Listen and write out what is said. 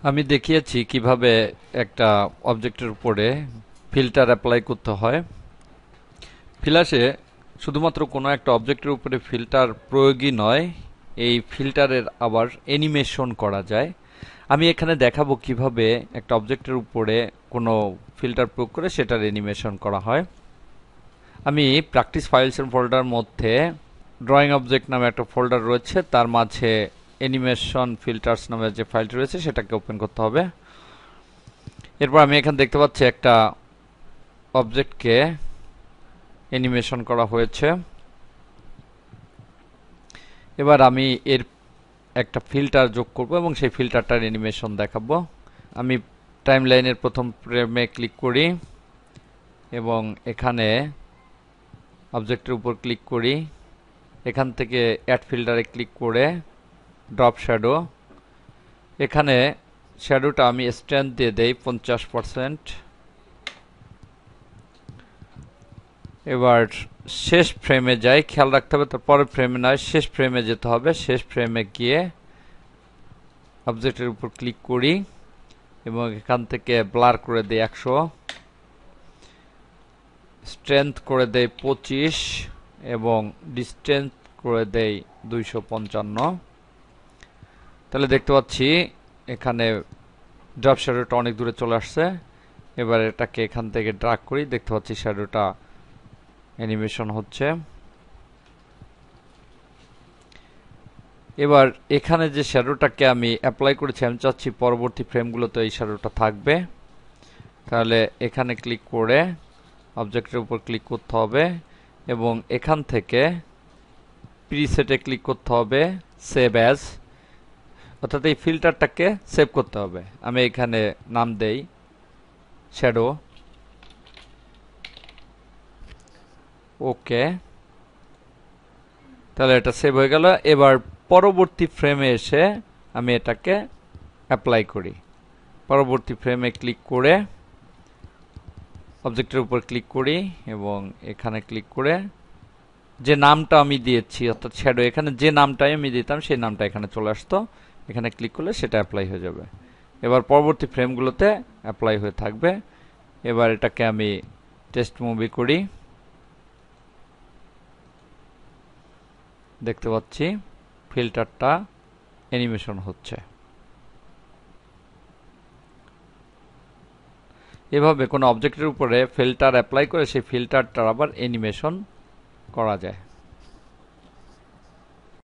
আমি দেখিয়েছি কিভাবে একটা অবজেক্টের উপরে ফিল্টার অ্যাপ্লাই করতে হয়। ফ্ল্যাশে শুধুমাত্র কোনো একটা অবজেক্টের উপরে ফিল্টার প্রয়োগই নয়, এই ফিল্টারের আবার অ্যানিমেশন করা যায়। আমি এখানে দেখাবো কিভাবে একটা অবজেক্টের উপরে কোনো ফিল্টার প্রয়োগ করে সেটার অ্যানিমেশন করা হয়। আমি প্র্যাকটিস ফাইলস এর ফোল্ডার মধ্যে ড্রয়িং অবজেক্ট নামে একটা ফোল্ডার রয়েছে, তার মাঝে অ্যানিমেশন ফিল্টার্স নামে যে ফাইলটি রয়েছে সেটাকে ওপেন করতে হবে। এরপর আমি এখানে দেখতে পাচ্ছি একটা অবজেক্টকে অ্যানিমেশন করা হয়েছে। এবার আমি এর একটা ফিল্টার যোগ করব এবং সেই ফিল্টারটার অ্যানিমেশন দেখাবো। আমি টাইমলাইনের প্রথম ফ্রেমে ক্লিক করি এবং এখানে অবজেক্টের উপর ক্লিক করি। এখান থেকে অ্যাড ফিল্টারে ক্লিক করে ড্রপ শ্যাডো, এখানে শ্যাডোটা আমি স্ট্রেংথ দিয়ে দেই 50%। এবার শেষ ফ্রেমে যাই, খেয়াল রাখতে হবে তার পরের ফ্রেমে নয়, শেষ ফ্রেমে যেতে হবে। শেষ ফ্রেমে গিয়ে অবজেক্টের উপর ক্লিক করি এবং এখান থেকে ব্লার করে দেই 100, স্ট্রেংথ করে দেই 25 এবং ডিস্টেন্স করে দেই 255। তাহলে দেখতে পাচ্ছি এখানে ড্রপ শ্যাডোটা অনেক দূরে চলে আসছে। এবার এটাকে এখান থেকে ড্রাগ করি, দেখতে পাচ্ছি শ্যাডোটা অ্যানিমেশন হচ্ছে। এবার এখানে যে শ্যাডোটাকে আমি অ্যাপ্লাই করেছি, আমি চাচ্ছি পরবর্তী ফ্রেমগুলোতে এই শ্যাডোটা থাকবে। তাহলে এখানে ক্লিক করে অবজেক্টের উপর ক্লিক করতে হবে এবং এখান থেকে প্রিসেটে ক্লিক করতে হবে, সেভ অ্যাজ, অর্থাৎ এই ফিল্টারটাকে সেভ করতে হবে। আমি এখানে নাম দেই শ্যাডো। ওকে, তাহলে এটা সেভ হয়ে গেল। এবার পরবর্তী ফ্রেমে এসে আমি এটাকে অ্যাপ্লাই করি। পরবর্তী ফ্রেমে ক্লিক করে অবজেক্টের উপর ক্লিক করি এবং এখানে ক্লিক করে যে নামটা আমি দিয়েছি অর্থাৎ শ্যাডো, এখানে যে নামটাই আমি দিতাম সেই নামটা এখানে চলে আসতো। এখানে ক্লিক করলে সেটা অ্যাপ্লাই হয়ে যাবে। এবার পরবর্তী ফ্রেমগুলোতে অ্যাপ্লাই হয়ে থাকবে। এবার এটাকে আমি টেস্ট মুভি করি, দেখতে পাচ্ছি ফিল্টারটা অ্যানিমেশন হচ্ছে। এভাবে কোনো অবজেক্টের উপরে ফিল্টার অ্যাপ্লাই করে সেই ফিল্টারটার আবার অ্যানিমেশন করা যায়।